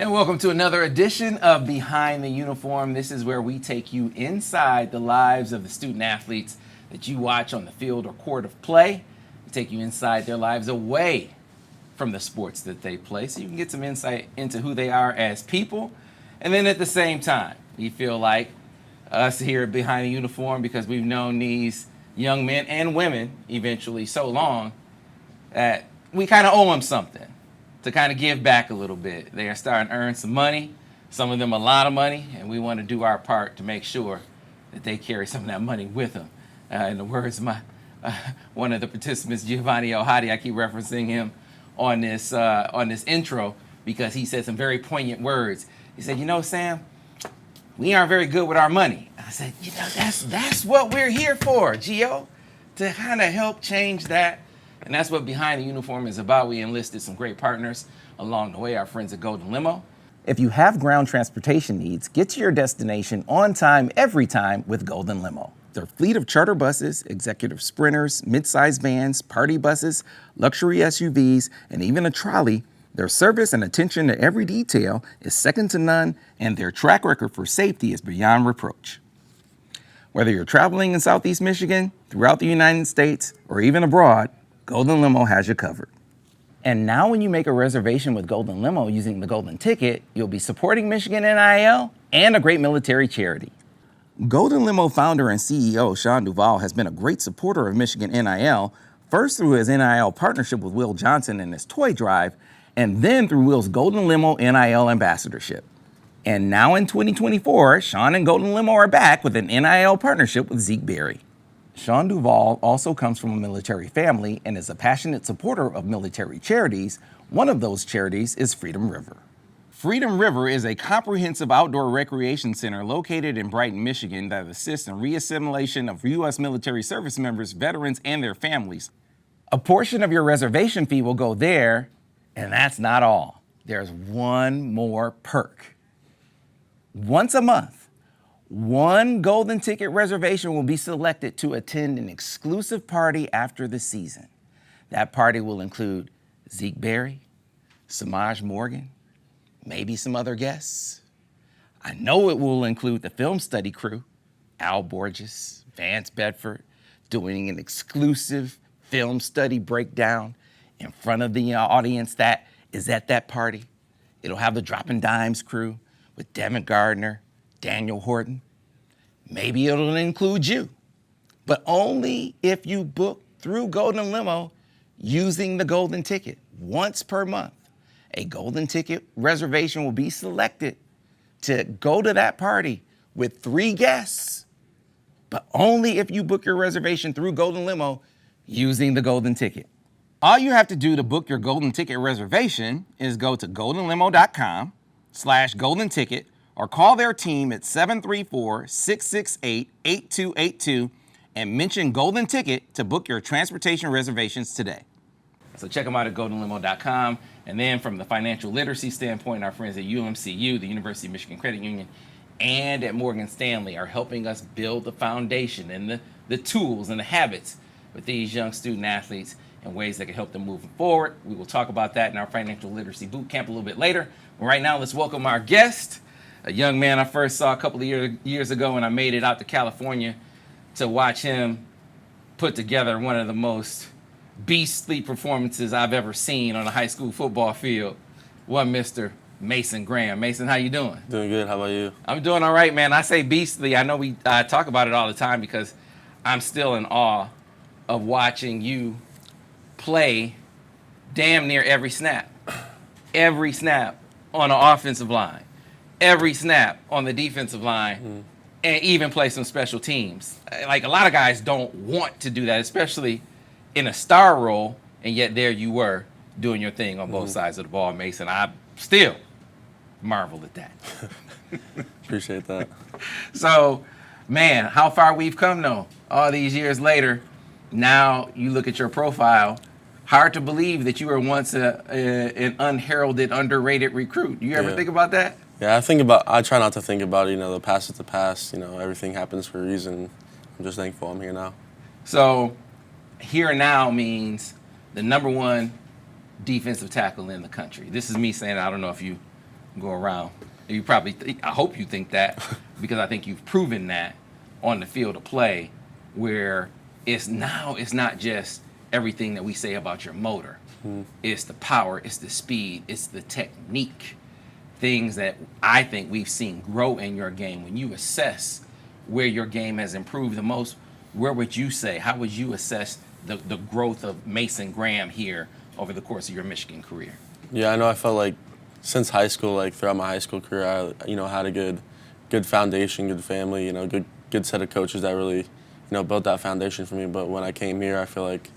And welcome to another edition of Behind the Uniform. This is where we take you inside the lives of the student athletes that you watch on the field or court of play. We take you inside their lives away from the sports that they play so you can get some insight into who they are as people. And then at the same time, we feel like us here at Behind the Uniform, because we've known these young men and women eventually so long, that we kind of owe them something to kind of give back a little bit. They are starting to earn some money, some of them a lot of money, and we want to do our part to make sure that they carry some of that money with them. In the words of one of the participants, Giovanni El Hadi, I keep referencing him on this intro because he said some very poignant words. He said, Sam, we aren't very good with our money. I said, that's what we're here for, Gio, to kind of help change that. And that's what Behind the Uniform is about. We enlisted some great partners along the way, our friends at Golden Limo. If you have ground transportation needs, get to your destination on time, every time with Golden Limo. Their fleet of charter buses, executive sprinters, mid-size vans, party buses, luxury SUVs, and even a trolley, their service and attention to every detail is second to none, and their track record for safety is beyond reproach. Whether you're traveling in Southeast Michigan, throughout the United States, or even abroad, Golden Limo has you covered. And now when you make a reservation with Golden Limo using the Golden Ticket, you'll be supporting Michigan NIL and a great military charity. Golden Limo founder and CEO Sean Duvall has been a great supporter of Michigan NIL, first through his NIL partnership with Will Johnson and his toy drive, and then through Will's Golden Limo NIL ambassadorship. And now in 2024, Sean and Golden Limo are back with an NIL partnership with Zeke Berry. Sean Duvall also comes from a military family and is a passionate supporter of military charities. One of those charities is Freedom River. Freedom River is a comprehensive outdoor recreation center located in Brighton, Michigan that assists in reassimilation of U.S. military service members, veterans, and their families. A portion of your reservation fee will go there, and that's not all. There's one more perk. Once a month, one Golden Ticket reservation will be selected to attend an exclusive party after the season. That party will include Zeke Berry, Samaj Morgan, maybe some other guests. I know it will include the film study crew, Al Borges, Vance Bedford, doing an exclusive film study breakdown in front of the audience that is at that party. It'll have the Dropping Dimes crew with Devin Gardner, Daniel Horton. Maybe it'll include you, but only if you book through Golden Limo using the Golden Ticket once per month. A Golden Ticket reservation will be selected to go to that party with 3 guests, but only if you book your reservation through Golden Limo using the Golden Ticket. All you have to do to book your Golden Ticket reservation is go to goldenlimo.com/Golden Ticket or call their team at 734-668-8282 and mention Golden Ticket to book your transportation reservations today. So check them out at goldenlimo.com. And then from the financial literacy standpoint, our friends at UMCU, the University of Michigan Credit Union, and at Morgan Stanley are helping us build the foundation and the tools and the habits with these young student athletes in ways that can help them move forward. We will talk about that in our financial literacy bootcamp a little bit later. But right now, let's welcome our guest, a young man I first saw a couple of years ago when I made it out to California to watch him put together one of the most beastly performances I've ever seen on a high school football field. One Mr. Mason Graham. Mason, how you doing? Doing good. How about you? I'm doing all right, man. I say beastly. I know we talk about it all the time because I'm still in awe of watching you play damn near every snap. Every snap on the offensive line. Every snap on the defensive line. And even play some special teams. Like, a lot of guys don't want to do that, especially in a star role, and yet there you were doing your thing on both sides of the ball, Mason. I still marvel at that. Appreciate that. So, man, how far we've come, though, all these years later. Now you look at your profile, hard to believe that you were once an unheralded, underrated recruit. You ever think about that? Yeah, I try not to think about it. The past is the past. Everything happens for a reason. I'm just thankful I'm here now. So, here now means the number one defensive tackle in the country. This is me saying, I don't know if you go around. You probably I hope you think that because I think you've proven that on the field of play where it's not just everything that we say about your motor. It's the power, it's the speed, it's the technique. Things that I think we've seen grow in your game. When you assess where your game has improved the most, where would you say, how would you assess the growth of Mason Graham here over the course of your Michigan career? Yeah, I know. I felt like since high school, like throughout my high school career, I had a good foundation, good family, good set of coaches that really, built that foundation for me. But when I came here, I feel like,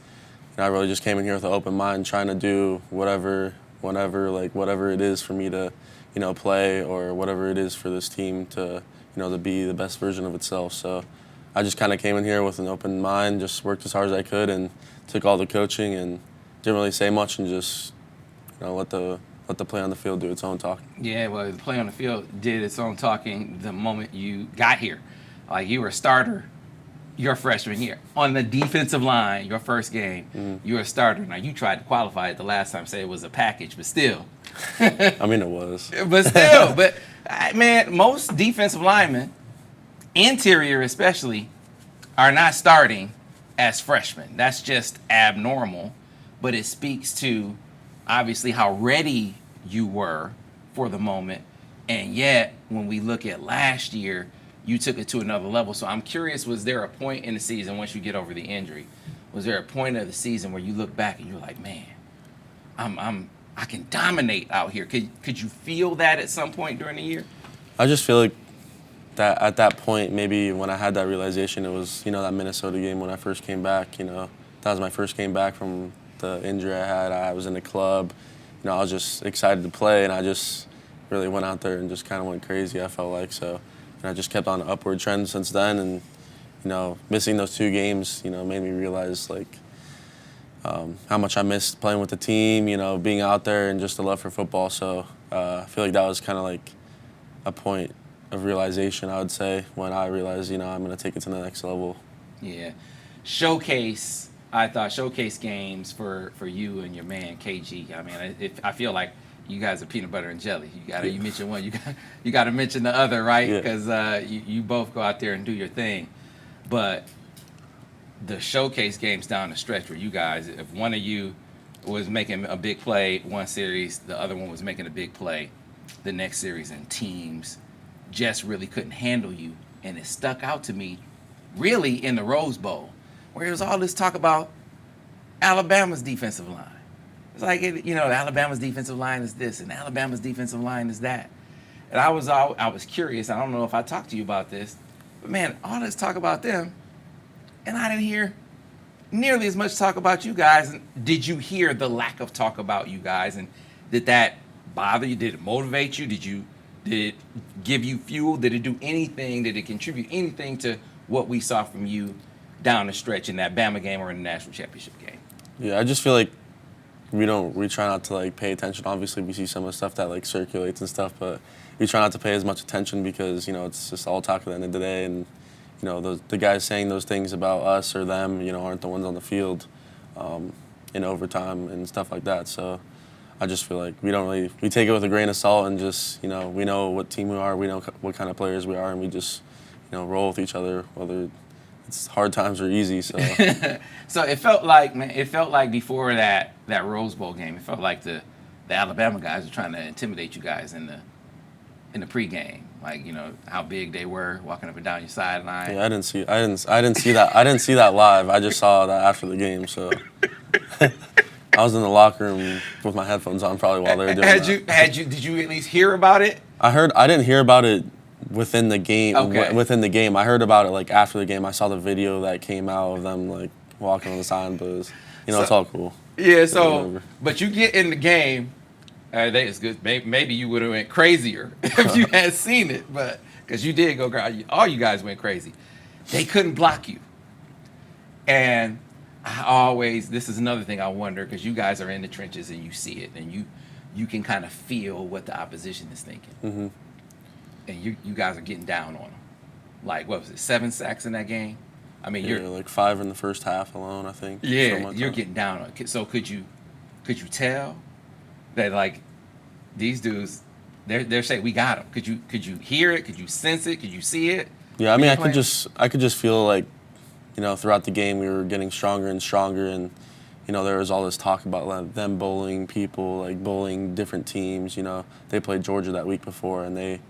I really just came in here with an open mind, trying to do whatever it is for me to, play, or whatever it is for this team to, to be the best version of itself. So I just kind of came in here with an open mind, just worked as hard as I could, and took all the coaching and didn't really say much and just, let the play on the field do its own talking. Yeah, well, the play on the field did its own talking the moment you got here. Like, you were a starter your freshman year. On the defensive line, your first game, you were a starter. Now, you tried to qualify it the last time, say it was a package, but still. I mean, it was. But still, man, most defensive linemen, interior especially, are not starting as freshmen. That's just abnormal, but it speaks to obviously how ready you were for the moment. And yet, when we look at last year, you took it to another level. So I'm curious, was there a point in the season, once you get over the injury, was there a point of the season where you look back and you're like, man, I can dominate out here? Could you feel that at some point during the year? I just feel like that at that point, maybe when I had that realization, it was, that Minnesota game when I first came back. That was my first game back from the injury I had. I was in the club. I was just excited to play, and I just really went out there and just kind of went crazy, I felt like. So, and I just kept on an upward trend since then. And, missing those 2 games, made me realize, like, how much I missed playing with the team, being out there, and just the love for football. So I feel like that was kind of like a point of realization, I would say, when I realized, I'm going to take it to the next level. Yeah. I thought showcase games for you and your man KG. I mean, I feel like you guys are peanut butter and jelly. You mention one, you got to mention the other, right? Because you both go out there and do your thing. But the showcase games down the stretch where you guys, if one of you was making a big play one series, the other one was making a big play the next series, and teams just really couldn't handle you. And it stuck out to me really in the Rose Bowl, where there was all this talk about Alabama's defensive line. It's like, Alabama's defensive line is this, and Alabama's defensive line is that. And I was curious. I don't know if I talked to you about this, but man, all this talk about them, and I didn't hear nearly as much talk about you guys. And did you hear the lack of talk about you guys? And did that bother you? Did it motivate you? Did it give you fuel? Did it do anything? Did it contribute anything to what we saw from you down the stretch in that Bama game or in the national championship game? Yeah, I just feel like we try not to pay attention. Obviously, we see some of the stuff that circulates and stuff, but we try not to pay as much attention because it's just all talk at the end of the day, and the guys saying those things about us or them aren't the ones on the field in overtime and stuff like that. So I just feel like we take it with a grain of salt, and just we know what team we are, we know what kind of players we are, and we just roll with each other, whether it's hard times or easy. So so it felt like before that Rose Bowl game, it felt like the Alabama guys were trying to intimidate you guys in the pregame, how big they were walking up and down your sideline. Yeah, I didn't see that. I didn't see that live. I just saw that after the game. So I was in the locker room with my headphones on probably while they were doing that. Did you at least hear about it? I didn't hear about it within the game. Okay. Within the game, I heard about it after the game. I saw the video that came out of them walking on the sideline, but it was, it's all cool. Yeah. So, but you get in the game. It's good. Maybe you would have went crazier if you had seen it, but because you did go crazy. All you guys went crazy. They couldn't block you, and this is another thing I wonder, because you guys are in the trenches and you see it, and you can kind of feel what the opposition is thinking. Mm-hmm. And you guys are getting down on them. What was it, 7 sacks in that game? I mean, you're 5 in the first half alone, I think. Yeah, you're getting down on it. So could you tell that these dudes, they're saying we got him. Could you hear it? Could you sense it? Could you see it? Yeah, I mean, I could just feel like, throughout the game we were getting stronger and stronger, and there was all this talk about them bullying people, like bullying different teams. They played Georgia that week before, and we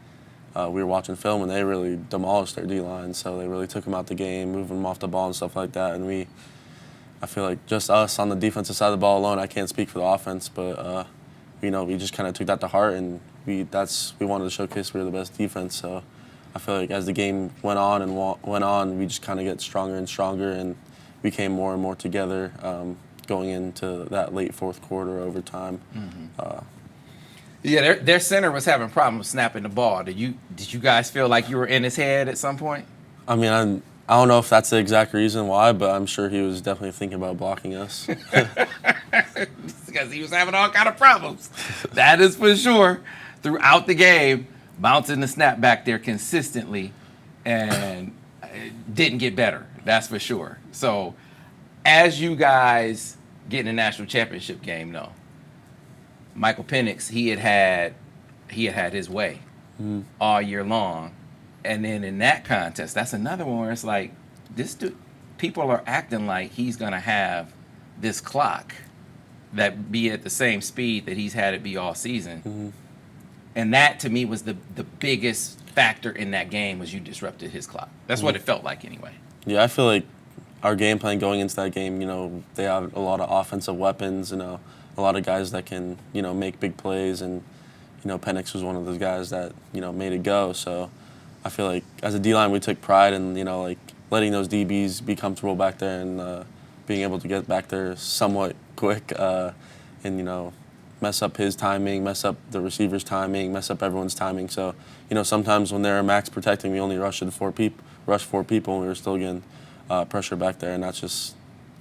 were watching film, and they really demolished their D-line. So they really took them out the game, moving them off the ball and stuff like that. And I feel like just us on the defensive side of the ball alone, I can't speak for the offense, but we just kind of took that to heart, and we wanted to showcase we were the best defense. So I feel like as the game went on, we just kind of get stronger and stronger, and we came more and more together going into that late fourth quarter overtime. Mm-hmm. Yeah, their center was having problems snapping the ball. Did you guys feel like you were in his head at some point? I mean, I don't know if that's the exact reason why, but I'm sure he was definitely thinking about blocking us. Because he was having all kind of problems. That is for sure. Throughout the game, bouncing the snap back there consistently, and it didn't get better. That's for sure. So, as you guys get in the national championship game, though, Michael Penix, he had his way all year long. And then in that contest, that's another one where it's like, this dude, people are acting like he's going to have this clock that be at the same speed that he's had it be all season. Mm-hmm. And that, to me, was the biggest factor in that game, was you disrupted his clock. That's what it felt like anyway. Yeah, I feel like our game plan going into that game, they have a lot of offensive weapons, a lot of guys that can, make big plays. And, Penix was one of those guys that, made it go. So I feel like as a D-line, we took pride in, letting those DBs be comfortable back there, and being able to get back there somewhat quick, and, mess up his timing, mess up the receiver's timing, mess up everyone's timing. So, sometimes when they're max protecting, we only rushed four people, and we were still getting pressure back there. And that's just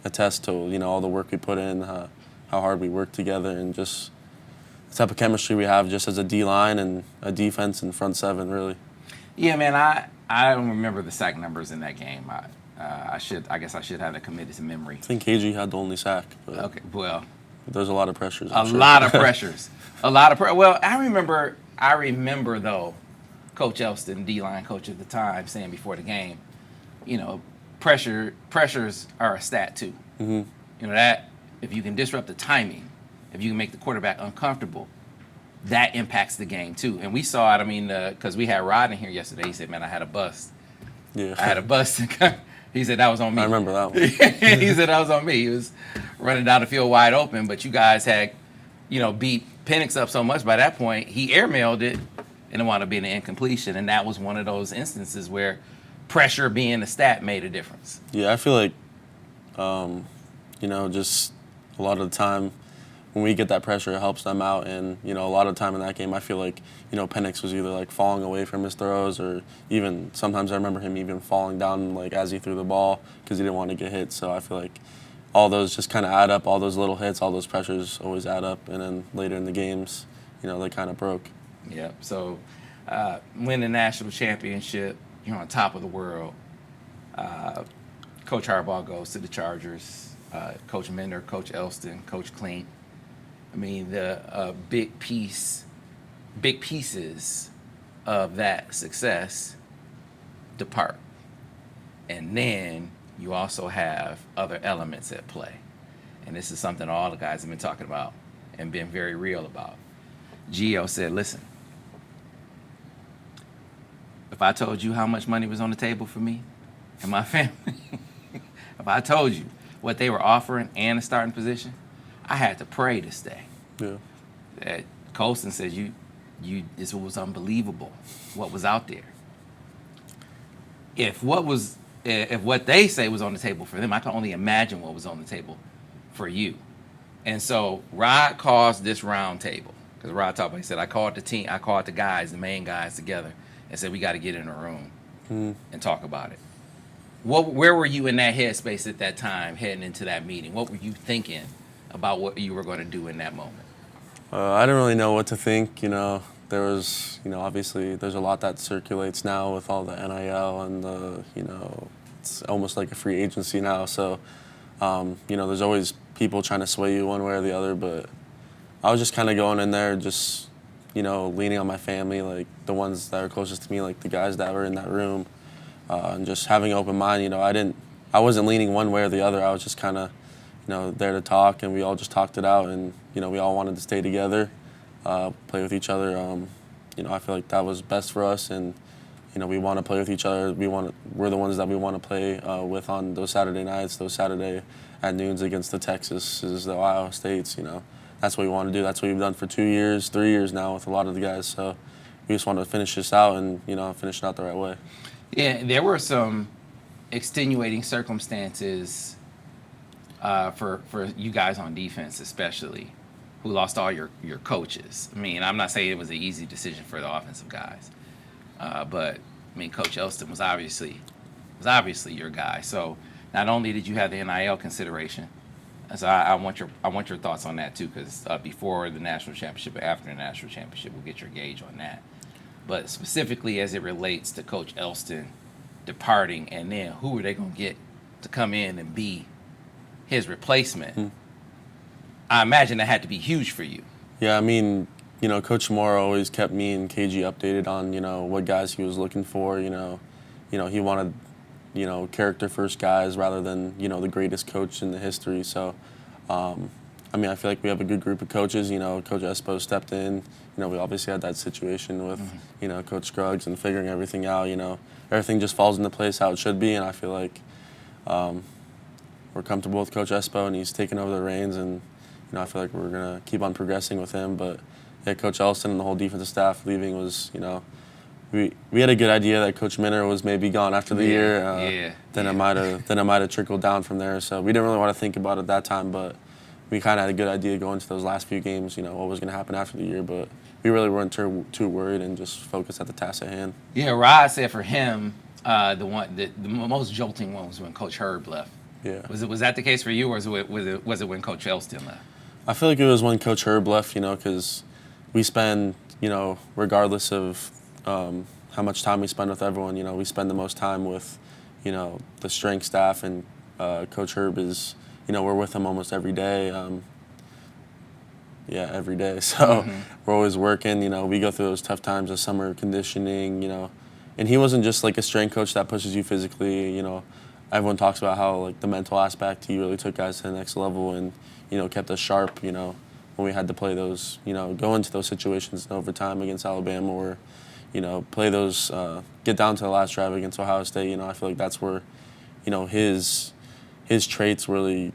a test to, all the work we put in, how hard we work together, and just the type of chemistry we have just as a D-line and a defense and front seven, really. Yeah, man, I don't remember the sack numbers in that game. I guess I should have it committed to memory. I think KG had the only sack. But okay, well, there's a lot of pressures. Lot of pressures. Well, I remember though, Coach Elston, D-line coach at the time, saying before the game, pressures are a stat too. Mm-hmm. That if you can disrupt the timing, if you can make the quarterback uncomfortable, that impacts the game too. And we saw it. I mean, because we had Rod in here yesterday. He said, "Man, I had a bust. Yeah, I had a bust." He said that was on me. I remember that one. He said that was on me. He was running down the field wide open, but you guys had, beat Penix up so much by that point, he airmailed it, and it wound up being an incompletion. And that was one of those instances where pressure being a stat made a difference. Yeah, I feel like, just a lot of the time when we get that pressure, it helps them out. And, a lot of the time in that game, I feel like, Penix was either like falling away from his throws, or even sometimes I remember him even falling down like as he threw the ball because he didn't want to get hit. So I feel like all those just kind of add up, all those little hits, all those pressures always add up. And then later in the games, they kind of broke. Yeah. So win the national championship, you're on top of the world. Coach Harbaugh goes to the Chargers. Coach Mender, Coach Elston, Coach Clean. I mean, the big pieces of that success depart. And then you also have other elements at play. And this is something all the guys have been talking about and been very real about. Gio said, listen, if I told you how much money was on the table for me and my family, if I told you what they were offering and a starting position, I had to pray to stay. Yeah. Colston says this was unbelievable what was out there. If what they say was on the table for them, I can only imagine what was on the table for you. And so Rod calls this round table, because Rod talked about, he said, I called the guys, the main guys together, and said we got to get in a room and talk about it. Where were you in that headspace at that time, heading into that meeting? What were you thinking about what you were going to do in that moment? I didn't really know what to think. There was, obviously there's a lot that circulates now with all the NIL and the, it's almost like a free agency now. So, there's always people trying to sway you one way or the other. But I was just kind of going in there, just leaning on my family, like the ones that are closest to me, like the guys that were in that room, and just having an open mind. I wasn't leaning one way or the other. I was just kind of, there to talk, and we all just talked it out, and we all wanted to stay together, play with each other. I feel like that was best for us, and we want to play with each other. We're the ones that we want to play with on those Saturday nights, those Saturday at noons against the Texases, the Ohio States. That's what we want to do. That's what we've done for 2 years, 3 years now with a lot of the guys. So we just want to finish this out and finish it out the right way. Yeah, there were some extenuating circumstances for you guys on defense, especially, who lost all your coaches. I mean, I'm not saying it was an easy decision for the offensive guys. But I mean, Coach Elston was obviously your guy. So not only did you have the NIL consideration, so I want your thoughts on that too, because before the national championship, or after the national championship, we'll get your gauge on that. But specifically as it relates to Coach Elston departing, and then who are they going to get to come in and be his replacement? I imagine that had to be huge for you. Yeah, I mean, Coach Moore always kept me and KG updated on, what guys he was looking for. He wanted, character first guys rather than, the greatest coach in the history. So, I feel like we have a good group of coaches. Coach Espo stepped in. We obviously had that situation with, Coach Scruggs and figuring everything out. Everything just falls into place how it should be. And I feel like we're comfortable with Coach Espo, and he's taken over the reins. And, I feel like we're going to keep on progressing with him. But yeah, Coach Elston and the whole defensive staff leaving was, we had a good idea that Coach Minner was maybe gone after the year. Then it might have trickled down from there. So we didn't really want to think about it at that time, but we kind of had a good idea going into those last few games, what was going to happen after the year. But we really weren't too worried and just focused at the task at hand. Yeah, Rod said for him, the most jolting one was when Coach Herb left. Yeah. Was that the case for you, or was it when Coach Elston left? I feel like it was when Coach Herb left, because we spend, regardless of how much time we spend with everyone, we spend the most time with, the strength staff, and Coach Herb is, we're with him almost every day. Every day. So we're always working. We go through those tough times of summer conditioning, and he wasn't just like a strength coach that pushes you physically. Everyone talks about how like the mental aspect, he really took guys to the next level and, kept us sharp, when we had to play those, go into those situations in overtime against Alabama, or, play those, get down to the last drive against Ohio State. I feel like that's where, his traits really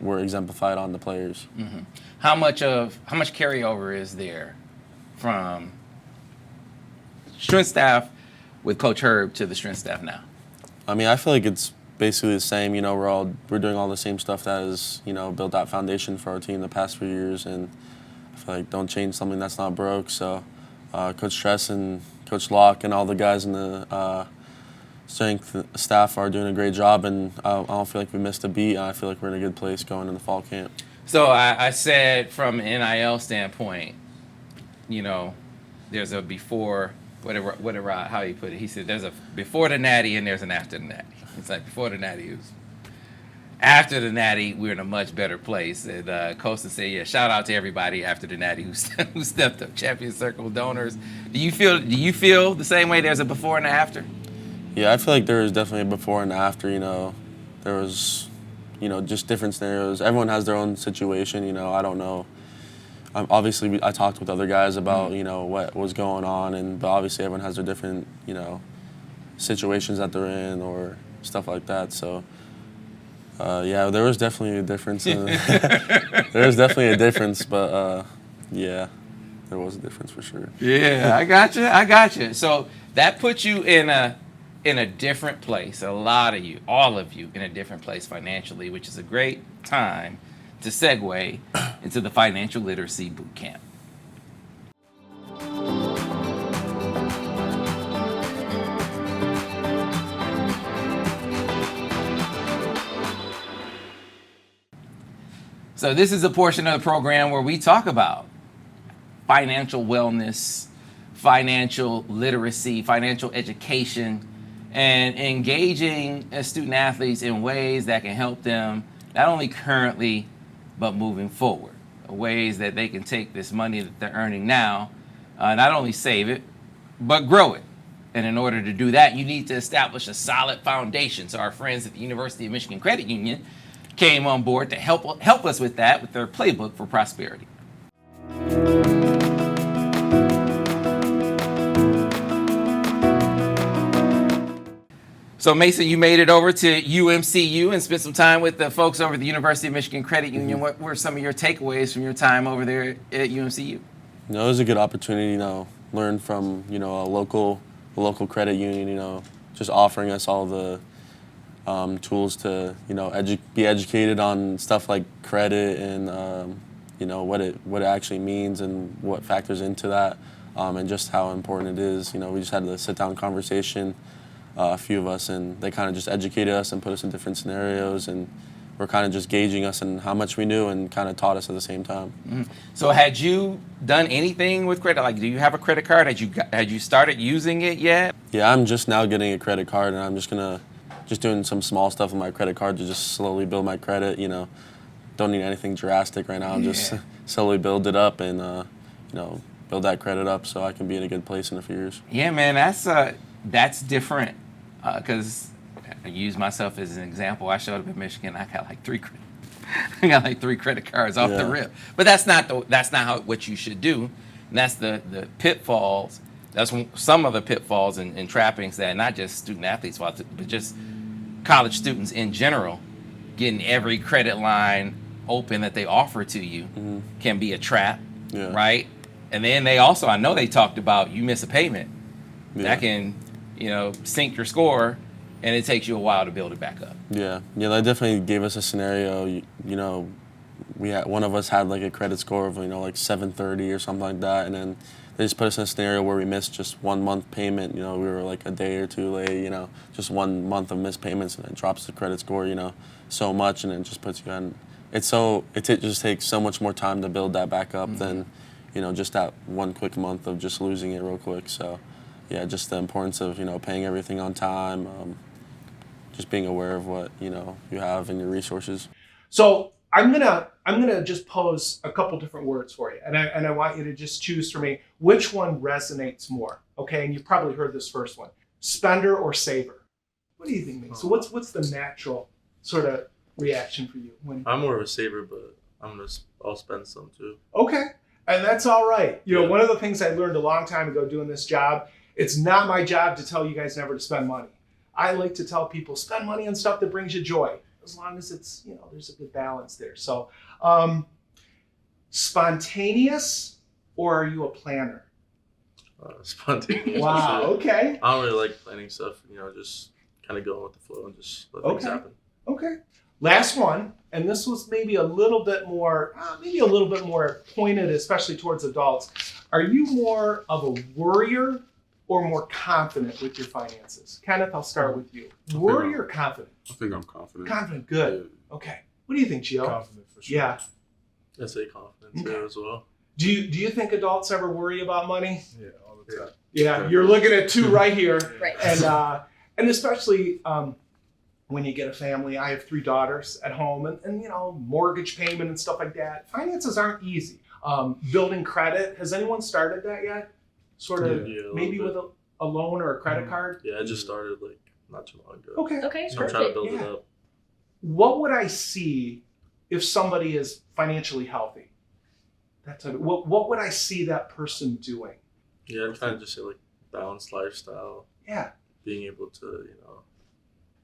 were exemplified on the players. Mm-hmm. How much carryover is there from strength staff with Coach Herb to the strength staff now? I feel like it's basically the same. We're doing all the same stuff that has, built that foundation for our team the past few years, and I feel like don't change something that's not broke. So Coach Tress and Coach Locke and all the guys in the strength staff are doing a great job, and I don't feel like we missed a beat. I feel like we're in a good place going into fall camp. So I said from an NIL standpoint, there's a before, whatever how he put it. He said there's a before the Natty and there's an after the Natty. It's like before the Natty was. After the Natty, we're in a much better place. And Costa said, "Yeah, shout out to everybody after the Natty who stepped up. Champion Circle donors. Do you feel the same way? There's a before and an after." Yeah, I feel like there is definitely a before and after. There was, just different scenarios. Everyone has their own situation. I don't know. Obviously, I talked with other guys about what was going on, but obviously everyone has their different situations that they're in or stuff like that. So. There was definitely a difference. There was definitely a difference, but there was a difference for sure. Yeah, I got you. So that puts you in a different place. All of you, in a different place financially, which is a great time to segue into the Financial Literacy Bootcamp. So this is a portion of the program where we talk about financial wellness, financial literacy, financial education, and engaging student athletes in ways that can help them not only currently, but moving forward. ways that they can take this money that they're earning now, not only save it, but grow it. And in order to do that, you need to establish a solid foundation. So our friends at the University of Michigan Credit Union came on board to help us with that with their Playbook for Prosperity. So Mason, you made it over to UMCU and spent some time with the folks over at the University of Michigan Credit Union. What were some of your takeaways from your time over there at UMCU? You know, it was a good opportunity, you know, learn from, you know, a local credit union, you know, just offering us all the tools to, you know, be educated on stuff like credit and, you know, what it actually means and what factors into that, and just how important it is. You know, we just had a sit-down conversation, a few of us, and they kind of just educated us and put us in different scenarios, and were kind of just gauging us and how much we knew and kind of taught us at the same time. Mm-hmm. So had you done anything with credit? Like, do you have a credit card? Had you started using it yet? Yeah, I'm just now getting a credit card, and I'm just doing some small stuff with my credit card to just slowly build my credit. You know, don't need anything drastic right now. I'm just slowly build it up and you know, build that credit up so I can be in a good place in a few years. Yeah, man, that's different. Because I use myself as an example. I showed up in Michigan. I got like three credit cards off the rip. But that's not what you should do. And that's the pitfalls. That's some of the pitfalls and trappings that not just student athletes, but just college students in general, getting every credit line open that they offer to you can be a trap, right? And then they also, I know they talked about you miss a payment. That can, you know, sink your score, and it takes you a while to build it back up. Yeah, that definitely gave us a scenario. You know, one of us had like a credit score of, you know, like 730 or something like that, and then they just put us in a scenario where we missed just 1 month payment. You know, we were like a day or two late. You know, just 1 month of missed payments, and it drops the credit score, you know, so much, and it just puts you on. It just takes so much more time to build that back up than, you know, just that one quick month of just losing it real quick. So, yeah, just the importance of, you know, paying everything on time, just being aware of what, you know, you have in your resources. So I'm gonna just pose a couple different words for you, and I want you to just choose for me which one resonates more. Okay, and you've probably heard this first one: spender or saver. What do you think, Nick? So what's the natural sort of reaction for you when? I'm more of a saver, but I'll spend some too. Okay, and that's all right. You know, one of the things I learned a long time ago doing this job, it's not my job to tell you guys never to spend money. I like to tell people spend money on stuff that brings you joy, as long as it's, you know, there's a good balance there. So, spontaneous, or are you a planner? Spontaneous. Wow. Okay. I don't really like planning stuff. You know, just kind of going with the flow and just let things happen. Okay. Last one, and this was maybe a little bit more pointed, especially towards adults. Are you more of a worrier or more confident with your finances? Kenneth, I'll start with you. Worrier or confident? I think I'm confident. Confident, good. Yeah. Okay. What do you think, Gio? Confident for sure. Yeah. I'd say confident too as well. Do you think adults ever worry about money? Yeah, all the time. Yeah, you're looking at two right here. Right. And especially when you get a family. I have 3 daughters at home, and you know, mortgage payment and stuff like that. Finances aren't easy. Building credit, has anyone started that yet? Sort of maybe with a loan or a credit card? Yeah, I just started like not too long ago. Okay. So I'm trying to build it up. What would I see if somebody is financially healthy? What would I see that person doing? Yeah, I'd kind of just say like balanced lifestyle. Yeah. Being able to, you know,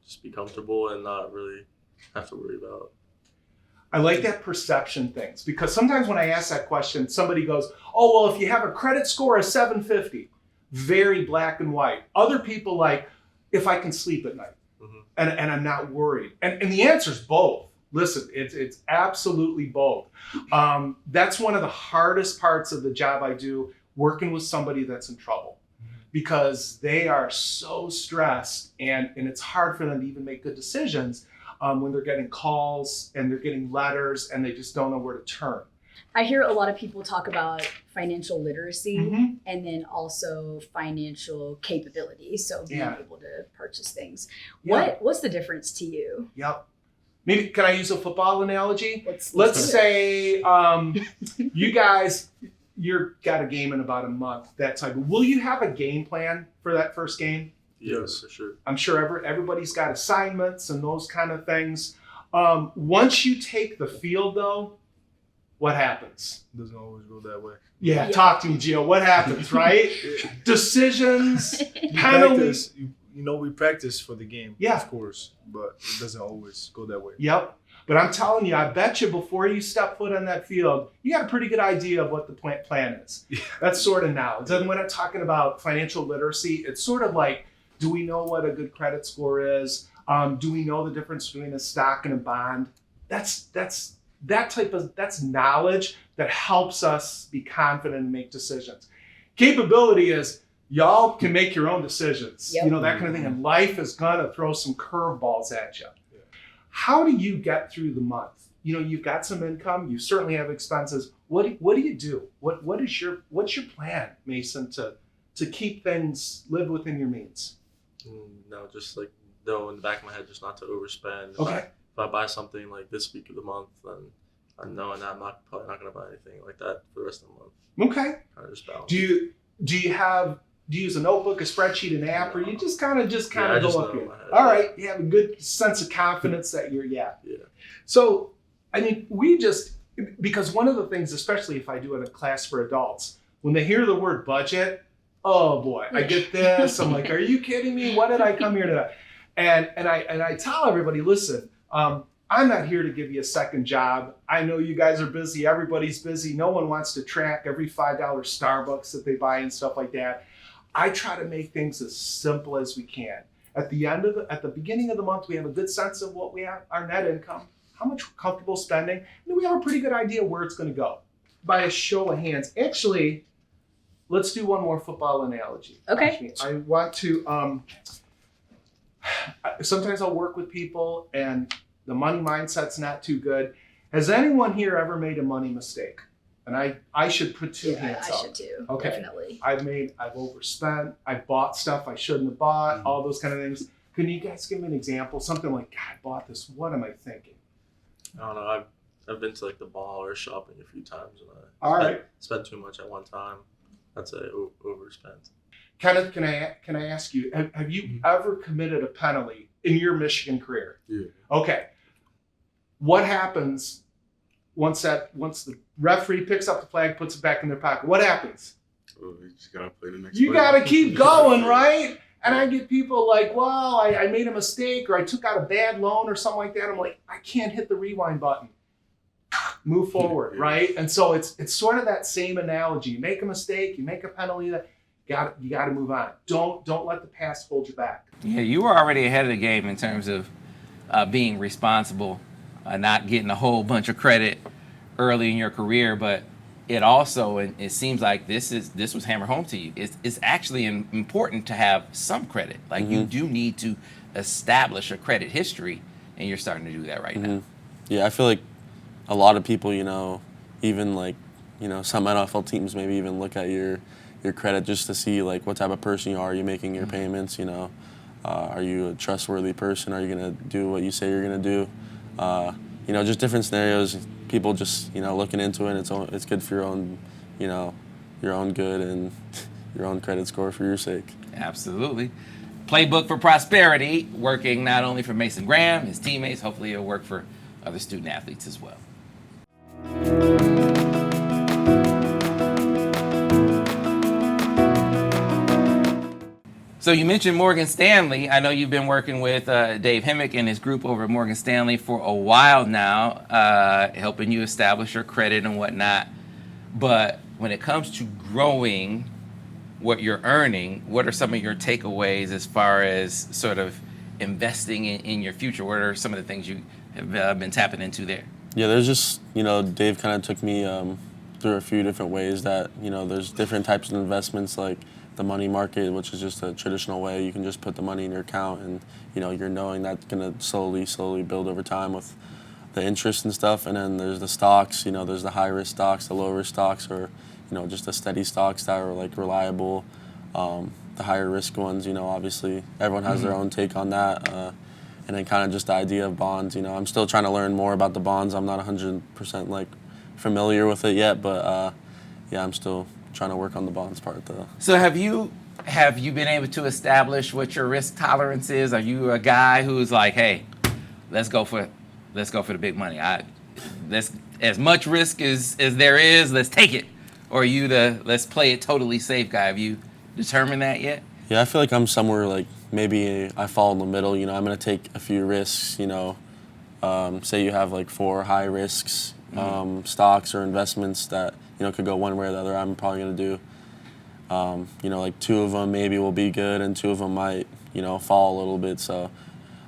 just be comfortable and not really have to worry about. I like that perception things, because sometimes when I ask that question, somebody goes, oh, well, if you have a credit score of 750, very black and white. Other people like, if I can sleep at night and I'm not worried. And the answer is both. Listen, it's absolutely both. That's one of the hardest parts of the job I do, working with somebody that's in trouble, because they are so stressed and it's hard for them to even make good decisions. When they're getting calls and they're getting letters and they just don't know where to turn. I hear a lot of people talk about financial literacy and then also financial capability. So being able to purchase things. Yeah. What's the difference to you? Yep. Maybe can I use a football analogy? Let's Let's do it. say you guys, you're got a game in about a month. That type. Will you have a game plan for that first game? Yes, for sure. I'm sure everybody's got assignments and those kind of things. Once you take the field, though, what happens? It doesn't always go that way. Yeah, Yeah. talk to me, Gio. What happens, right? Decisions, You penalties. practice, we practice for the game, Yeah. of course, but it doesn't always go that way. Yep. But I'm telling you, I bet you before you step foot on that field, you got a pretty good idea of what the plan is. Yeah. That's sort of knowledge. And when I'm talking about financial literacy, it's sort of like, do we know what a good credit score is? Do we know the difference between a stock and a bond? That's knowledge that helps us be confident and make decisions. Capability is y'all can make your own decisions, Yep. you know, that kind of thing. And life is gonna throw some curveballs at you. Yeah. How do you get through the month? You know, you've got some income, you certainly have expenses. What do you do? What's your plan, Mason, to keep things live within your means? No, just like know in the back of my head, just not to overspend. Okay. If I buy something like this week of the month, then I'm knowing that I'm probably not going to buy anything like that for the rest of the month. Okay. Kind of just balance. Do you use a notebook, a spreadsheet, an app, or you just kind of I just go up know in here? my head. All right, you have a good sense of confidence that you're Yeah. So, I mean, because one of the things, especially if I do it in a class for adults, when they hear the word budget, oh boy, I get this. I'm like, are you kidding me? What did I come here to? And I tell everybody, listen, I'm not here to give you a second job. I know you guys are busy. Everybody's busy. No one wants to track every $5 Starbucks that they buy and stuff like that. I try to make things as simple as we can. At the beginning of the month, we have a good sense of what we have, our net income, how much we're comfortable spending, and we have a pretty good idea where it's going to go. By a show of hands, actually, let's do one more football analogy. Okay. I want to. Sometimes I'll work with people, and the money mindset's not too good. Has anyone here ever made a money mistake? And I should put two Yeah, hands I up. should too. Okay. Definitely. I've overspent. I bought stuff I shouldn't have bought. Mhm. All those kind of things. Can you guys give me an example? Something like, God, I bought this. What am I thinking? I don't know. I've been to like the mall or shopping a few times and I All right. spent too much at one time. I'd say overspent. Kenneth, can I ask you? Have you ever committed a penalty in your Michigan career? Yeah. Okay. What happens once the referee picks up the flag, puts it back in their pocket? What happens? Oh, you just gotta play the next You play. got to keep going, right? And I get people like, well, I made a mistake or I took out a bad loan or something like that. I'm like, I can't hit the rewind button. Move forward, Yeah. right? And so it's sort of that same analogy. You make a mistake, you make a penalty, you got to move on. Don't let the past hold you back. Yeah, you were already ahead of the game in terms of being responsible, not getting a whole bunch of credit early in your career, but it also, and it seems like this was hammered home to you. It's actually important to have some credit. Like you do need to establish a credit history, and you're starting to do that right now. Yeah, I feel like a lot of people, even like, some NFL teams maybe even look at your credit just to see like what type of person you are. Are you making your payments? Are you a trustworthy person? Are you gonna do what you say you're gonna do? Just different scenarios. People just looking into it. It's good for your own good and your own credit score for your sake. Absolutely. Playbook for Prosperity, working not only for Mason Graham, his teammates, hopefully it'll work for other student athletes as well. So you mentioned Morgan Stanley. I know you've been working with Dave Hemmick and his group over at Morgan Stanley for a while now, helping you establish your credit and whatnot. But when it comes to growing what you're earning, what are some of your takeaways as far as sort of investing in your future? What are some of the things you have been tapping into there? Yeah, there's just, Dave kind of took me through a few different ways that, there's different types of investments like the money market, which is just a traditional way. You can just put the money in your account and, you're knowing that's going to slowly build over time with the interest and stuff. And then there's the stocks, there's the high risk stocks, the low risk stocks, or, just the steady stocks that are like reliable. The higher risk ones, obviously everyone has their own take on that. and then kind of just the idea of bonds. You know, I'm still trying to learn more about the bonds. I'm not 100% like familiar with it yet, but yeah, I'm still trying to work on the bonds part though. So have you been able to establish what your risk tolerance is? Are you a guy who's like, hey, let's go for the big money. Let's as much risk as there is, let's take it. Or are you the let's play it totally safe guy? Have you determined that yet? Yeah, I feel like I'm somewhere like maybe I fall in the middle. You know, I'm gonna take a few risks. You know, say you have like 4 high risks stocks or investments that could go one way or the other. I'm probably gonna do. Like 2 of them maybe will be good, and 2 of them might fall a little bit. So,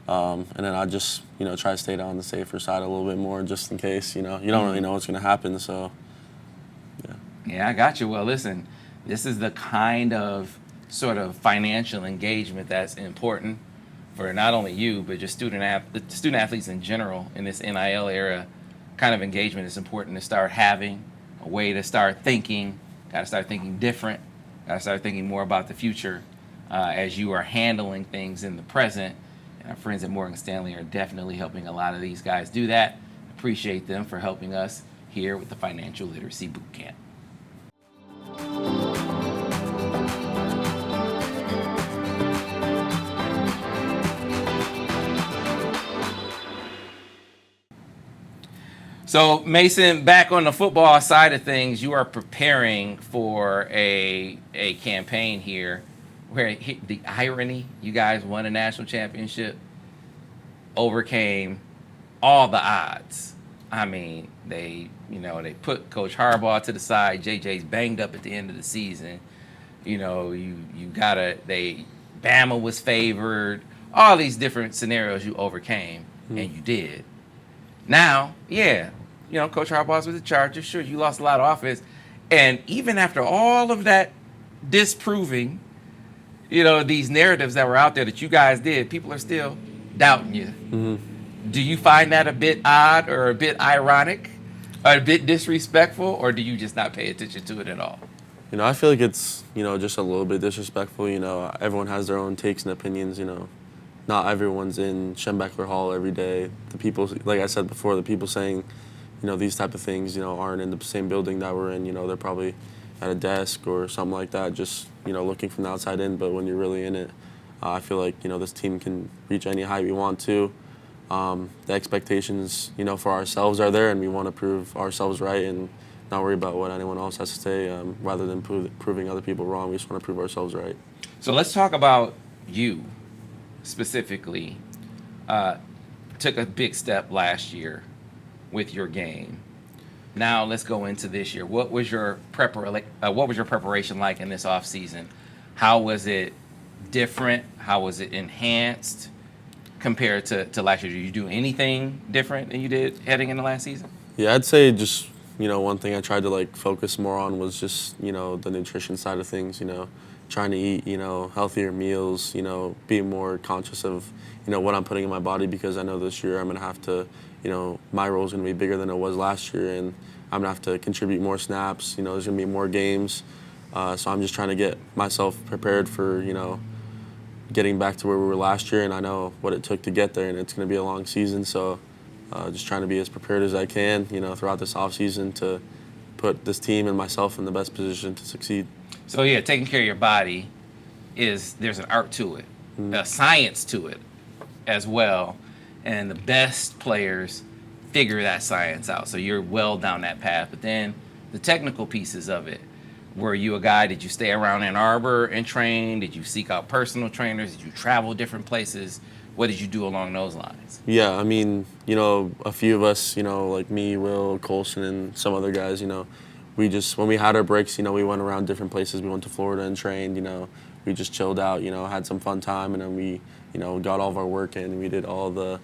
and then I just try to stay on the safer side a little bit more just in case. You don't really know what's gonna happen. So, yeah. Yeah, I got you. Well, listen, this is the kind of sort of financial engagement that's important for not only you, but just student athletes in general in this NIL era. Kind of engagement is important to start having, a way to start thinking, got to start thinking different, got to start thinking more about the future as you are handling things in the present. And our friends at Morgan Stanley are definitely helping a lot of these guys do that. Appreciate them for helping us here with the Financial Literacy Bootcamp. So, Mason, back on the football side of things, you are preparing for a campaign here where the irony, you guys won a national championship, overcame all the odds. I mean, they put Coach Harbaugh to the side. JJ's banged up at the end of the season. Bama was favored. All these different scenarios you overcame, and you did. Now, yeah, Coach Harbaugh's with the Chargers. Sure, you lost a lot of offense. And even after all of that disproving, these narratives that were out there that you guys did, people are still doubting you. Mm-hmm. Do you find that a bit odd or a bit ironic or a bit disrespectful, or do you just not pay attention to it at all? I feel like it's, just a little bit disrespectful. Everyone has their own takes and opinions, Not everyone's in Schembechler Hall every day. The people, like I said before, the people saying, these type of things, aren't in the same building that we're in. They're probably at a desk or something like that, just, looking from the outside in. But when you're really in it, I feel like, this team can reach any height we want to. The expectations, for ourselves are there, and we want to prove ourselves right and not worry about what anyone else has to say. Rather than proving other people wrong, we just want to prove ourselves right. So let's talk about you. Specifically, took a big step last year with your game. Now let's go into this year. What was your preparation like in this off season? How was it different? How was it enhanced compared to last year? Did you do anything different than you did heading into last season? Yeah, I'd say just one thing I tried to focus more on was just the nutrition side of things. Trying to eat, healthier meals, being more conscious of, what I'm putting in my body, because I know this year I'm going to have to, my role is going to be bigger than it was last year, and I'm going to have to contribute more snaps. There's going to be more games. So I'm just trying to get myself prepared for, getting back to where we were last year, and I know what it took to get there, and it's going to be a long season. So just trying to be as prepared as I can, throughout this offseason to put this team and myself in the best position to succeed. So yeah, taking care of your body there's an art to it, a science to it as well, and the best players figure that science out. So you're well down that path. But then the technical pieces of it, were you a guy, did you stay around Ann Arbor and train? Did you seek out personal trainers? Did you travel different places? What did you do along those lines? Yeah, I mean, a few of us, like me, Will, Colson, and some other guys, we just, when we had our breaks, we went around different places. We went to Florida and trained, we just chilled out, had some fun time, and then we, got all of our work in. We did all the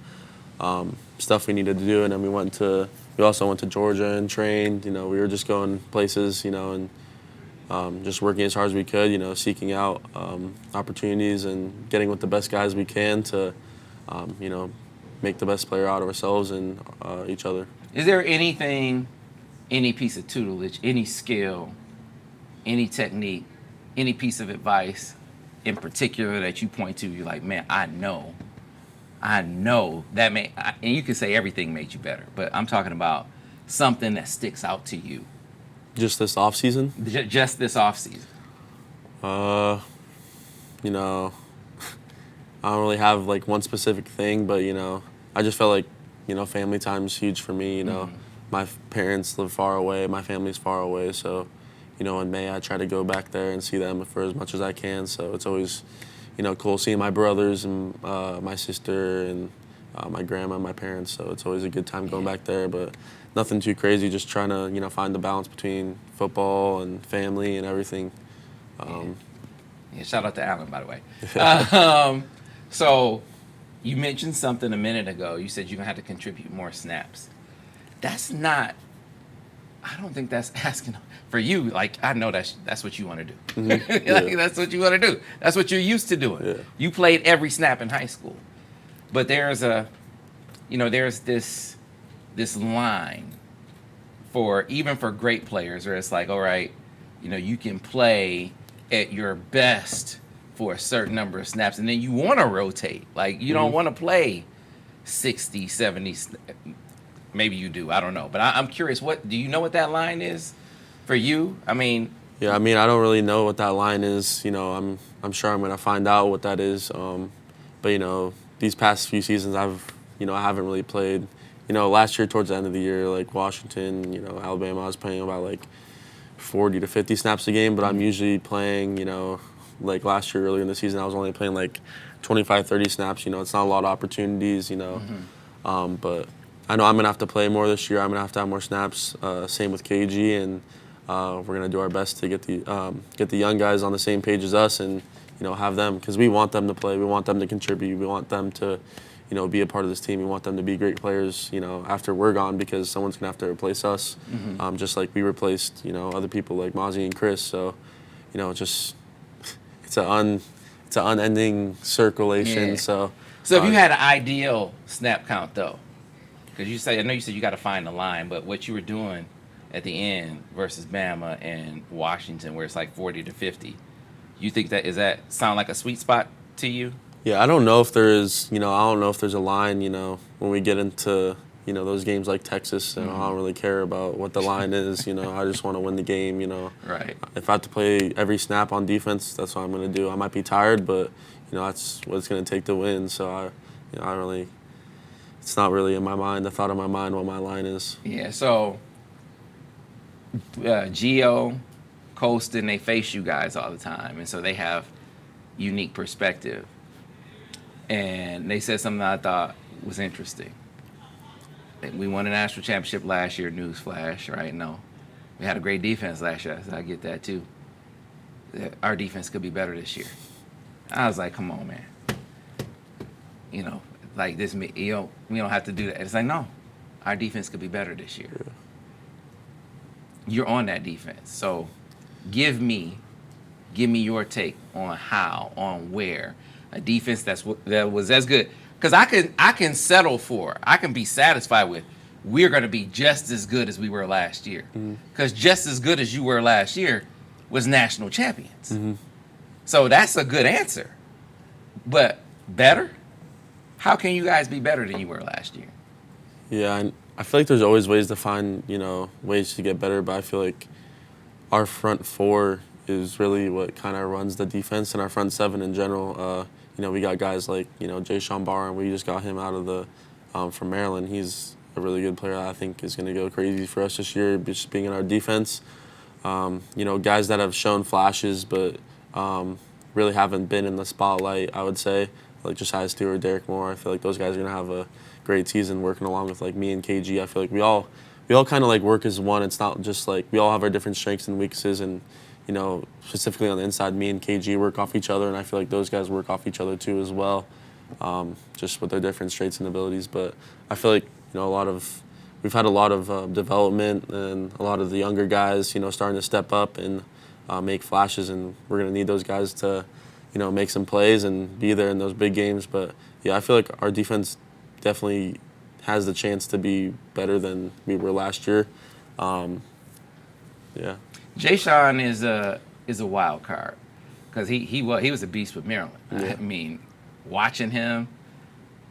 stuff we needed to do, and then we also went to Georgia and trained. We were just going places, and just working as hard as we could, seeking out opportunities and getting with the best guys we can to, make the best player out of ourselves and each other. Is there anything, any piece of tutelage, any skill, any technique, any piece of advice in particular that you point to, you're like, man, I know I know that and you can say everything made you better, but I'm talking about something that sticks out to you Just this off season, just this offseason. you know, I don't really have like one specific thing, but I just felt like family time is huge for me. My parents live far away, my family's far away, so in May I try to go back there and see them for as much as I can. So it's always cool seeing my brothers and my sister and my grandma and my parents. So it's always a good time going back there, but nothing too crazy. Just trying to find the balance between football and family and everything. Yeah, shout out to Alan, by the way. So you mentioned something a minute ago. You said you're going to have to contribute more snaps. I don't think that's asking for you. Like, I know that's what you want to do. Mm-hmm. Like, that's what you want to do. That's what you're used to doing. Yeah. You played every snap in high school. But there's this line even for great players where it's like, all right, you can play at your best for a certain number of snaps, and then you want to rotate. Like, you don't want to play 60, 70. Maybe you do. I don't know. But I'm curious. Do you know what that line is for you? I mean, I don't really know what that line is. I'm sure I'm gonna find out what that is. But these past few seasons, I haven't really played. Last year towards the end of the year, like Washington, Alabama, I was playing about like 40 to 50 snaps a game. But I'm usually playing, like last year earlier in the season, I was only playing like 25, 30 snaps. It's not a lot of opportunities. But I know I'm gonna have to play more this year. I'm gonna have to have more snaps. Same with KG, and we're gonna do our best to get the young guys on the same page as us, and have them, because we want them to play. We want them to contribute. We want them to be a part of this team. We want them to be great players. After we're gone, because someone's gonna have to replace us, just like we replaced other people like Mozzie and Chris. So it's an unending circulation. Yeah. So if you had an ideal snap count though. Because I know you said you got to find the line, but what you were doing at the end versus Bama and Washington, where it's like 40 to 50, you think does that sound like a sweet spot to you? Yeah, I don't know if there is, I don't know if there's a line, when we get into, those games like Texas, I don't really care about what the line is, I just want to win the game, Right. If I have to play every snap on defense, that's what I'm going to do. I might be tired, but, that's what it's going to take to win. So it's not really in my mind, the thought in my mind what my line is. Yeah, so Gio, Colston, they face you guys all the time, and so they have unique perspective. And they said something that I thought was interesting. We won a national championship last year, newsflash, right? No. We had a great defense last year, so I get that too. Our defense could be better this year. I was like, come on, man. Like this, we don't have to do that. It's like, no, our defense could be better this year. Yeah. You're on that defense. So give me your take on on where a defense that was as good. Because I can settle for, I can be satisfied with, we're going to be just as good as we were last year. Because just as good as you were last year was national champions. So that's a good answer. But better? How can you guys be better than you were last year? Yeah, I feel like there's always ways to find, ways to get better, but I feel like our front four is really what kind of runs the defense, and our front seven in general. We got guys like, Jaishawn Barham. We just got him out of from Maryland. He's a really good player. I think is going to go crazy for us this year, just being in our defense. Guys that have shown flashes, but really haven't been in the spotlight, I would say. Like Josiah Stewart, Derek Moore. I feel like those guys are going to have a great season working along with like me and KG. I feel like we all kind of like work as one. It's not just like we all have our different strengths and weaknesses, and specifically on the inside, me and KG work off each other, and I feel like those guys work off each other too as well, just with their different strengths and abilities. But I feel like we've had a lot of development, and a lot of the younger guys starting to step up and make flashes, and we're going to need those guys to make some plays and be there in those big games. But yeah, I feel like our defense definitely has the chance to be better than we were last year. Yeah. Jaishawn is a wild card because he was a beast with Maryland. Yeah. I mean, watching him,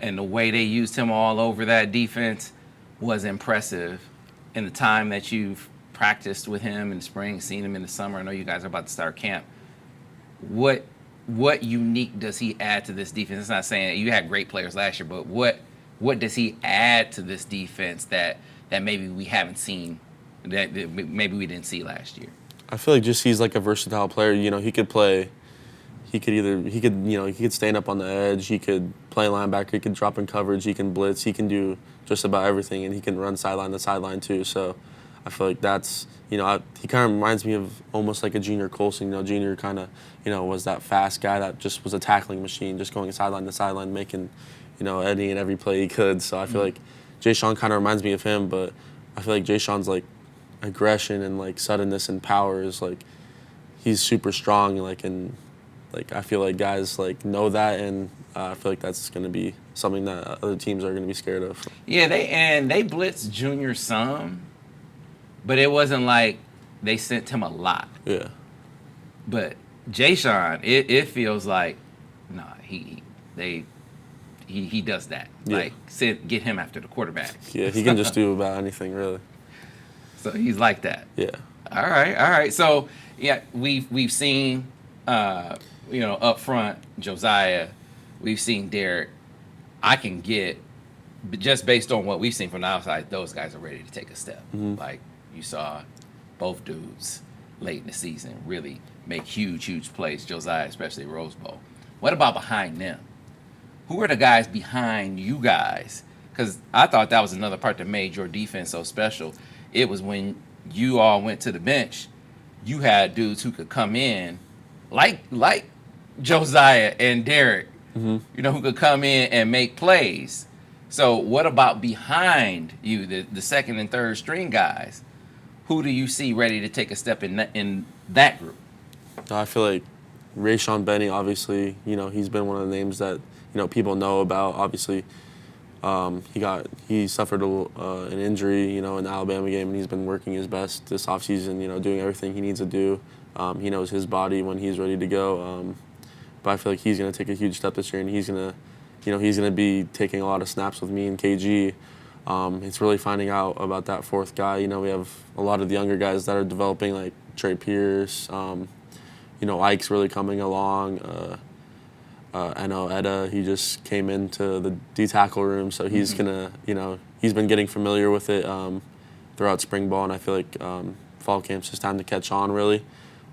and the way they used him all over that defense was impressive. In the time that you've practiced with him in the spring, seen him in the summer, I know you guys are about to start camp. What unique does he add to this defense? It's not saying you had great players last year, but what does he add to this defense that maybe we haven't seen, that maybe we didn't see last year? I feel like just he's like a versatile player. You know, he could play. He could stand up on the edge. He could play linebacker. He could drop in coverage. He can blitz. He can do just about everything, and he can run sideline to sideline too. So I feel like that's, he kind of reminds me of almost like a Junior Colson. Junior kind of, was that fast guy that just was a tackling machine, just going sideline to sideline, making, any and every play he could. So I feel like Jaishawn kind of reminds me of him, but I feel like Jaishawn's like aggression and like suddenness and power is like, he's super strong, and I feel like guys know that, and I feel like that's going to be something that other teams are going to be scared of. Yeah, they blitzed Junior some, but it wasn't like they sent him a lot. Yeah. But Jaishawn, it feels like, he does that. Yeah. Get him after the quarterback. Yeah, he can just do about anything really. So he's like that. Yeah. All right. So yeah, we've seen up front Josiah, we've seen Derek. I can get, just based on what we've seen from the outside, those guys are ready to take a step. Mm-hmm. Like you saw both dudes late in the season really make huge plays. Josiah, especially Rose Bowl. What about behind them? Who are the guys behind you guys? Because I thought that was another part that made your defense so special. It was when you all went to the bench, you had dudes who could come in, like Josiah and Derek, who could come in and make plays. So what about behind you, the second and third string guys? Who do you see ready to take a step in that group? I feel like Jaishawn Benny, obviously, he's been one of the names that, people know about. Obviously, he suffered an injury, in the Alabama game, and he's been working his best this offseason, doing everything he needs to do. He knows his body when he's ready to go. But I feel like he's going to take a huge step this year, and he's going to be taking a lot of snaps with me and KG. It's really finding out about that fourth guy. We have a lot of the younger guys that are developing, like Trey Pierce. Ike's really coming along. I know Etta, he just came into the D-tackle room, so he's he's been getting familiar with it throughout spring ball, and I feel like fall camp's just time to catch on, really.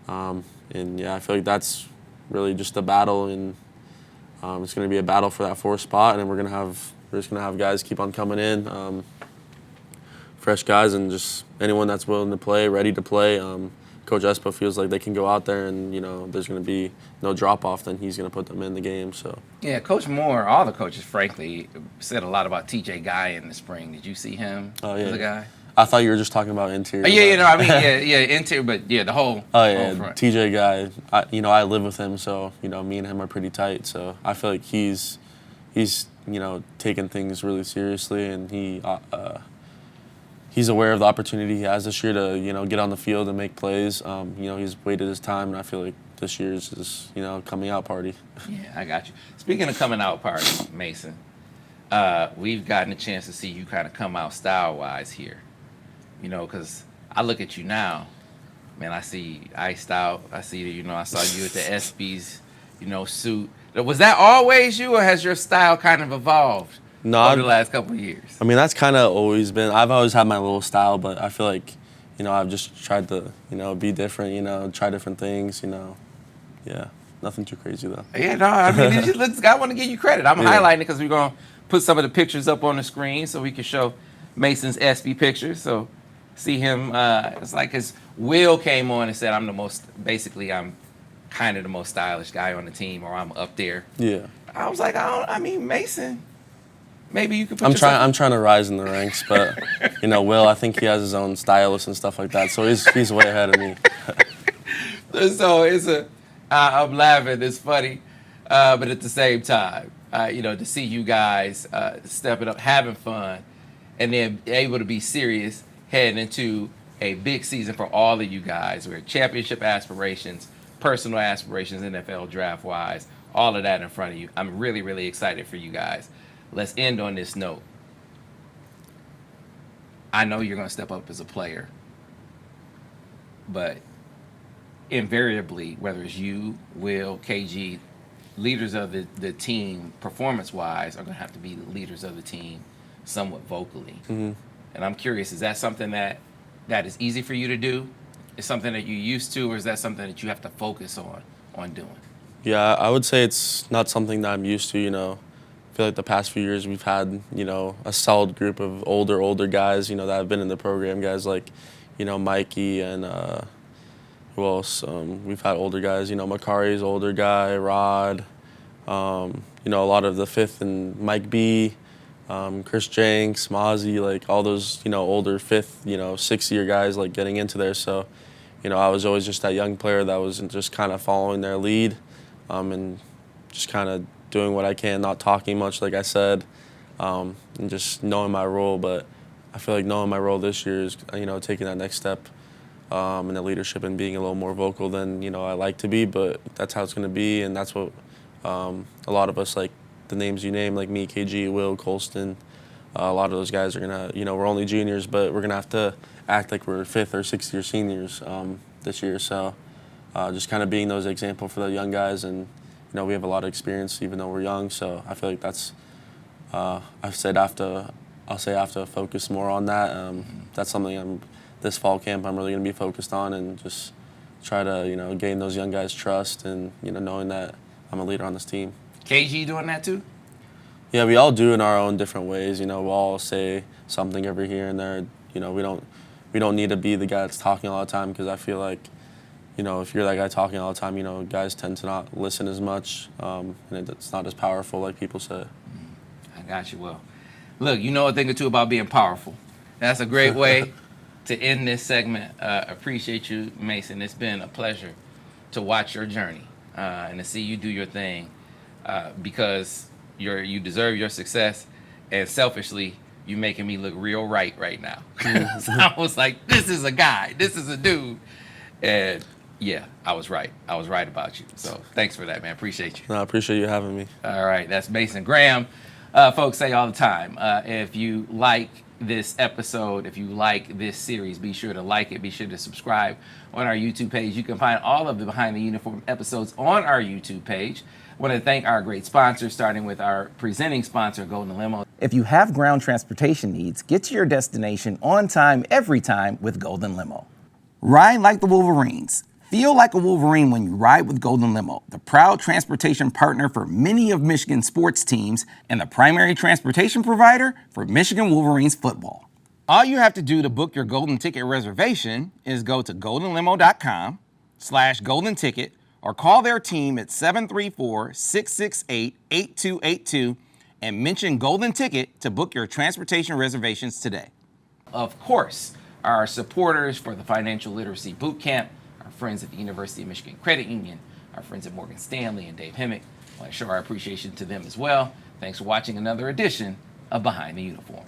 I feel like that's really just a battle, and it's going to be a battle for that fourth spot, and then we're just going to have guys keep on coming in, fresh guys, and just anyone that's willing to play, ready to play. Coach ESPY feels like they can go out there and, there's going to be no drop-off, then he's going to put them in the game. So Yeah, Coach Moore, all the coaches, frankly, said a lot about TJ Guy in the spring. Did you see him as a guy? I thought you were just talking about interior. Interior, but the whole whole front. TJ Guy, I live with him, so, me and him are pretty tight. So I feel like he's taking things really seriously, and he's aware of the opportunity he has this year to, get on the field and make plays. He's waited his time, and I feel like this year's his, coming out party. Yeah, I got you. Speaking of coming out party, Mason, we've gotten a chance to see you kind of come out style-wise here. Because I look at you now, man, I see iced out. I see, I saw you at the ESPYs, suit. Was that always you, or has your style kind of evolved? Over the last couple of years? I mean, that's kind of always been. I've always had my little style, but I feel like, I've just tried to, be different, try different things, Yeah, nothing too crazy, though. Yeah, no, I mean, I want to give you credit. I'm highlighting it because we're going to put some of the pictures up on the screen so we can show Mason's ESPY pictures. So see him, it's like his Will came on and said, I'm kind of the most stylish guy on the team, or I'm up there. Yeah. I was like, Mason, maybe you could put I'm trying to rise in the ranks, but Will, I think he has his own stylist and stuff like that, so he's way ahead of me. So I'm laughing, it's funny, but at the same time, to see you guys stepping up, having fun, and then able to be serious heading into a big season for all of you guys, where championship aspirations, personal aspirations, NFL draft wise, all of that in front of you. I'm really, really excited for you guys. let's end on this note. I know you're going to step up as a player, but invariably, whether it's you, Will, KG, leaders of the team, performance-wise, are going to have to be the leaders of the team somewhat vocally. Mm-hmm. And I'm curious, is that something that is easy for you to do? Is something that you're used to, or is that something that you have to focus on doing? Yeah, I would say it's not something that I'm used to, I feel like the past few years we've had, a solid group of older guys, that have been in the program, guys like, Mikey and who else? We've had older guys, Makari's older guy, Rod, a lot of the fifth and Mike B, Chris Jenks, Mozzie, like all those, older fifth, sixth year guys like getting into there. So, I was always just that young player that was just kind of following their lead and just kind of doing what I can, not talking much, like I said, and just knowing my role. But I feel like knowing my role this year is, taking that next step in the leadership and being a little more vocal than, I like to be. But that's how it's going to be, and that's what a lot of us, like the names you name, like me, KG, Will, Colston, a lot of those guys are going to, we're only juniors, but we're going to have to act like we're fifth or sixth year seniors this year. So just kind of being those example for the young guys. And, we have a lot of experience even though we're young. So I feel like that's, I'll say I have to focus more on that. That's something this fall camp I'm really going to be focused on, and just try to, gain those young guys' trust and, knowing that I'm a leader on this team. KG doing that too? Yeah, we all do in our own different ways. We'll all say something every here and there. We don't need to be the guy that's talking all the time, because I feel like, if you're that guy talking all the time, guys tend to not listen as much, and it's not as powerful like people say. I got you. Well, look, you know a thing or two about being powerful. That's a great way to end this segment. Appreciate you, Mason. It's been a pleasure to watch your journey and to see you do your thing, because you deserve your success, and selfishly, you're making me look real right now. So I was like, this is a guy. This is a dude. And yeah, I was right. I was right about you. So thanks for that, man. Appreciate you. No, I appreciate you having me. All right, that's Mason Graham. Folks say all the time, if you like this episode, if you like this series, be sure to like it. Be sure to subscribe on our YouTube page. You can find all of the Behind the Uniform episodes on our YouTube page. I want to thank our great sponsors, starting with our presenting sponsor, Golden Limo. If you have ground transportation needs, get to your destination on time, every time with Golden Limo. Ride like the Wolverines. Feel like a Wolverine when you ride with Golden Limo, the proud transportation partner for many of Michigan's sports teams and the primary transportation provider for Michigan Wolverines football. All you have to do to book your Golden Ticket reservation is go to goldenlimo.com/golden ticket or call their team at 734-668-8282 and mention Golden Ticket to book your transportation reservations today. Of course, our supporters for the Financial Literacy Bootcamp, our friends at the University of Michigan Credit Union, our friends at Morgan Stanley and Dave Hemmick. I want to show our appreciation to them as well. Thanks for watching another edition of Behind the Uniform.